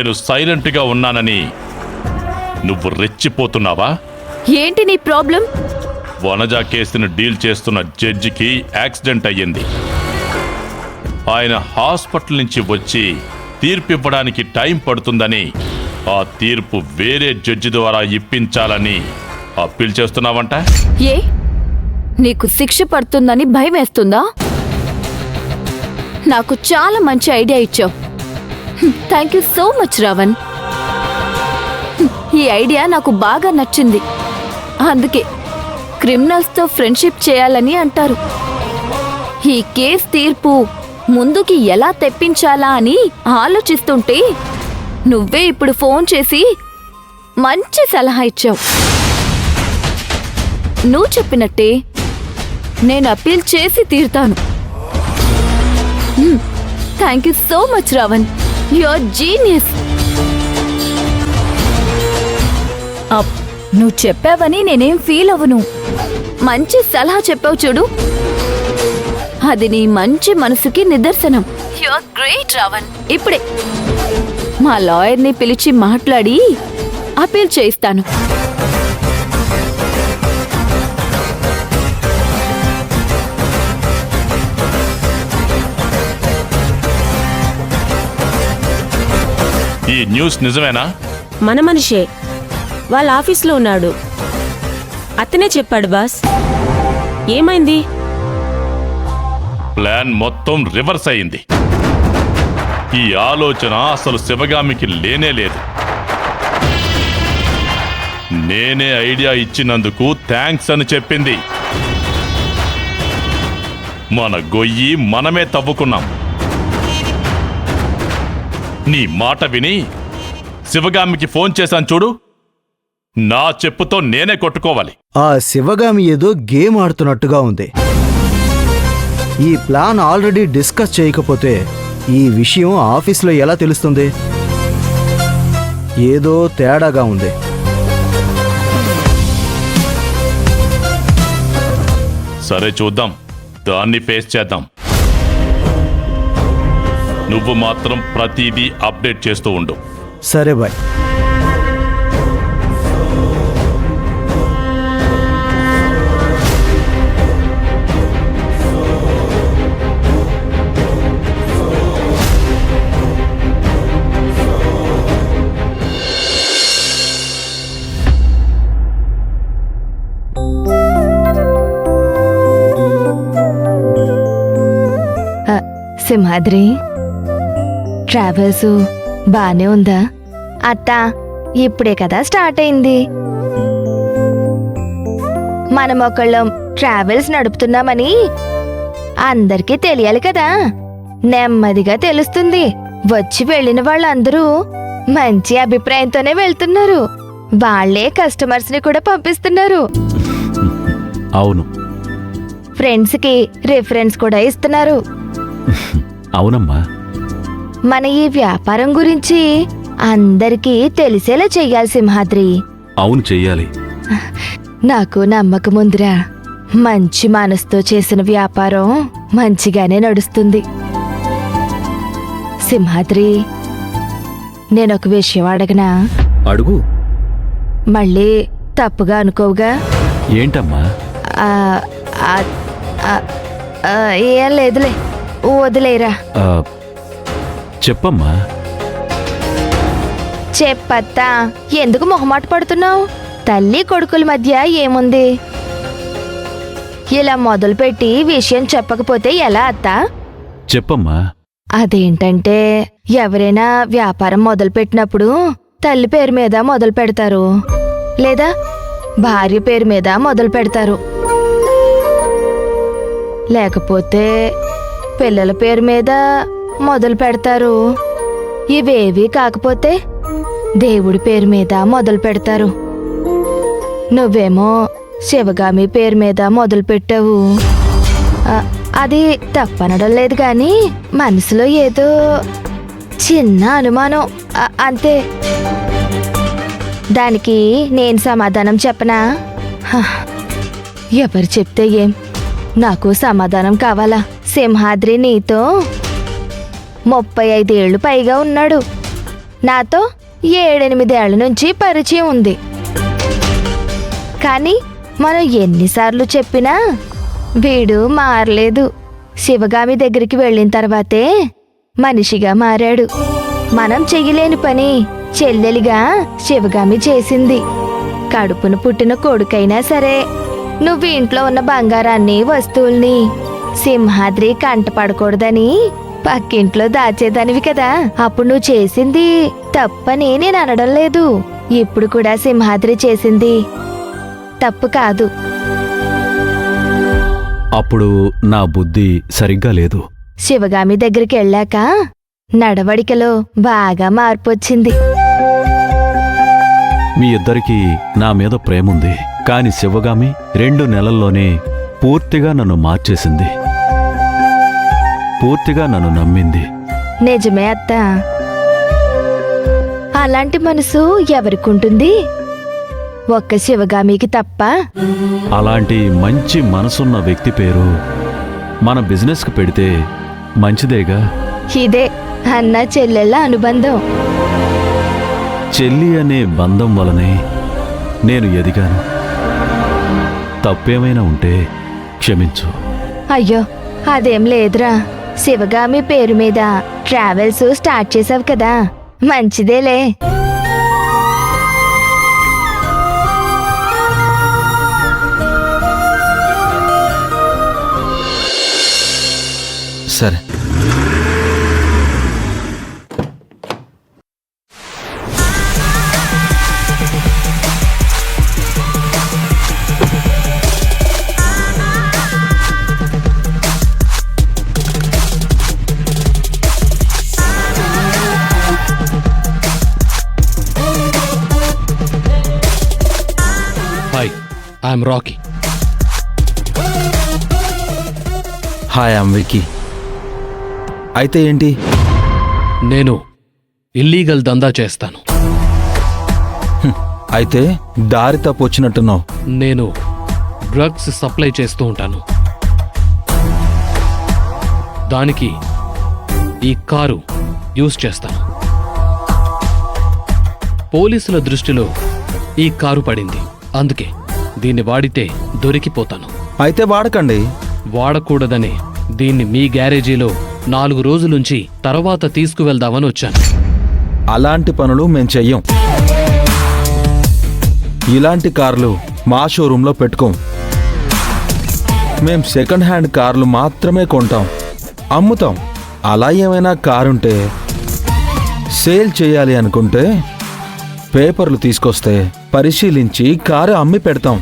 నేను సైలెంట్గా ఉన్నానని నువ్వు రెచ్చిపోతున్నావా? ఏంటి నీ ప్రాబ్లం? వనజా కేసును డీల్ చేస్తున్న జడ్జికి యాక్సిడెంట్ అయ్యింది. ఆయన హాస్పిటల్ నుంచి వచ్చి తీర్పు ఇవ్వడానికి టైం పడుతుందని, ఆ తీర్పు వేరే జడ్జి ద్వారా ఇప్పించాలని అప్పీల్ చేస్తున్నావంట. ఏ నీకు శిక్ష పడుతుందని భయం వేస్తుందా? నాకు చాలా మంచి ఐడియా ఇచ్చావు. Thank you so much Ravan. ఈ ఐడియా నాకు బాగా నచ్చింది. అందుకే క్రిమినల్స్తో ఫ్రెండ్షిప్ చేయాలని అంటారు. ఈ కేస్ తీర్పు ముందుకి ఎలా తెప్పించాలా అని ఆలోచిస్తుంటే నువ్వే ఇప్పుడు ఫోన్ చేసి మంచి సలహా ఇచ్చావు. నువ్వు చెప్పినట్టే నేను అప్పీల్ చేసి తీరుతాను. Thank you so much Ravan, your genius. నువ్వు చెప్పావని నేనేం ఫీల్ అవ్వను. మంచి సలహా చెప్పావు చూడు, అది నీ మంచి మనసుకి నిదర్శనం. Your great Ravan. ఇప్పుడే మా లాయర్ని పిలిచి మాట్లాడి అప్పీల్ చేయిస్తాను. ఈ న్యూస్ నిజమేనా? మన మనిషే వాళ్ళ ఆఫీస్లో ఉన్నాడు. అతనే చెప్పాడు బాస్. ఏమైంది? ప్లాన్ మొత్తం రివర్స్ అయింది. ఈ ఆలోచన అసలు శివగామికి లేనే లేదు. నేనే ఐడియా ఇచ్చినందుకు థ్యాంక్స్ అని చెప్పింది. మన గొయ్యి మనమే తవ్వుకున్నాం. నీ మాట విని శివగామికి ఫోన్ చేశాను చూడు, నా చెప్పుతో నేనే కొట్టుకోవాలి. ఆ శివగామి ఏదో గేమ్ ఆడుతున్నట్టుగా ఉంది. ఈ ప్లాన్ ఆల్రెడీ డిస్కస్ చేయకపోతే ఈ విషయం ఆఫీస్లో ఎలా తెలుస్తుంది? ఏదో తేడాగా ఉంది. సరే చూద్దాం, దాన్ని ఫేస్ చేద్దాం. నువ్వు మాత్రం ప్రతిదీ అప్డేట్ చేస్తూ ఉండు. సరే బాయ్. సింహాద్రి, ట్రావెల్స్ బానే ఉందా? అత్తా, ఇప్పుడే కదా స్టార్ట్ అయింది. మనం ఒకళ్ళం ట్రావెల్స్ నడుపుతున్నామని అందరికీ తెలియాలి కదా. నెమ్మదిగా తెలుస్తుంది. వచ్చి వెళ్ళిన వాళ్ళందరూ మంచి అభిప్రాయంతోనే వెళ్తున్నారు. వాళ్లే కస్టమర్స్ ని కూడా పంపిస్తున్నారు. అవును, ఫ్రెండ్స్ కి రిఫరెన్స్ కూడా ఇస్తున్నారు. అవునమ్మా. మన ఈ వ్యాపారం గురించి అందరికీ తెలిసేలా చెయ్యాలి సింహాద్రి. అవును, చెయ్యాలి. నాకు నమ్మకం ఉందిరా. మంచి మనసుతో చేసిన వ్యాపారం మంచిగానే నడుస్తుంది. సింహాద్రి, నేనొక విషయం అడగనా? అడుగు. మళ్ళీ తప్పుగా అనుకోవుగా? ఏంటమ్మా? ఏం లేదులే, వదిలేరా. చెప్పమ్మా. చెప్పత్తా, ఎందుకు మొహమాట పడుతున్నావు? తల్లి కొడుకుల మధ్య ఏముంది? ఇలా మొదలుపెట్టి విషయం చెప్పకపోతే ఎలా అత్తా? చెప్పమ్మా. అదేంటంటే, ఎవరైనా వ్యాపారం మొదలుపెట్టినప్పుడు తల్లి పేరు మీద మొదలు పెడతారు, లేదా భార్య పేరు మీద మొదలు పెడతారు, లేకపోతే పిల్లల పేరు మీద మొదలు పెడతారు. ఇవేవి కాకపోతే దేవుడి పేరు మీద మొదలు పెడతారు. నువ్వేమో శివగామి పేరు మీద మొదలు పెట్టావు. అది తప్పనడం లేదు గాని మనసులో ఏదో చిన్న అనుమానం, అంతే. దానికి నేను సమాధానం చెప్పనా? ఎవరు చెప్తే ఏం, నాకు సమాధానం కావాలా? సింహాద్రి నీతో 35 ఏళ్ళు పైగా ఉన్నాడు. నాతో 7-8 ఏళ్ల నుంచి పరిచయం ఉంది. కానీ మనం ఎన్నిసార్లు చెప్పినా వీడు మారలేదు. శివగామి దగ్గరికి వెళ్ళిన తర్వాతే మనిషిగా మారాడు. మనం చెయ్యలేని పని చెల్లెలిగా శివగామి చేసింది. కడుపును పుట్టిన కొడుకైనా సరే నువ్వు ఇంట్లో ఉన్న బంగారాన్ని వస్తువుల్ని సింహాద్రి కంట పడకూడదని పక్కింట్లో దాచేదానివి కదా. అప్పుడు నువ్వు చేసింది తప్పని నేను అనడం లేదు. ఇప్పుడు కూడా సింహాద్రి చేసింది తప్పు కాదు. అప్పుడు నా బుద్ధి సరిగ్గా లేదు. శివగామి దగ్గరికి వెళ్ళాక నడవడికలో బాగా మార్పు వచ్చింది. మీ ఇద్దరికీ నా మీద ప్రేముంది. కాని శివగామి 2 నెలల్లోనే పూర్తిగా నన్ను మార్చేసింది. పూర్తిగా నన్ను నమ్మింది. నిజమే అత్త. అలాంటి మనసు ఎవరికుంటుంది? ఒక్క శివగామికి తప్ప. అలాంటి మంచి మనసున్న వ్యక్తి పేరు మన బిజినెస్కి పెడితే మంచిదేగా. ఇదే అన్న చెల్లెళ్ళ అనుబంధం. చెల్లి అనే బంధం వలనే నేను ఎదిగాను. తప్పేమైనా ఉంటే క్షమించు. అయ్యో అదేం లేదురా. శివగామి పేరు మీద ట్రావెల్స్ స్టార్ట్ చేసావు కదా, మంచిదేలే. సరే, hi, I'm Rocky. Hi I'm Vicky. అయితే ఏంటి? నేను ఇల్లీగల్ దందా చేస్తాను. అయితే దారి తప్పొచ్చినట్టున్నావు. నేను డ్రగ్స్ సప్లై చేస్తూ ఉంటాను. దానికి ఈ కారు యూజ్ చేస్తాను. పోలీసుల దృష్టిలో ఈ కారు పడింది. అందుకే దీన్ని వాడితే దొరికిపోతాను. అయితే వాడకండి. వాడకూడదనే దీన్ని మీ గ్యారేజీలో 4 రోజులుంచి తర్వాత తీసుకువెళ్దామని వచ్చాను. అలాంటి పనులు మేం చెయ్యం. ఇలాంటి కార్లు మా షోరూంలో పెట్టుకోం. మేం సెకండ్ హ్యాండ్ కార్లు మాత్రమే కొంటాం, అమ్ముతాం. అలా ఏమైనా కారుంటే సేల్ చేయాలి అనుకుంటే పేపర్లు తీసుకొస్తే పరిశీలించి కారు అమ్మి పెడతాం.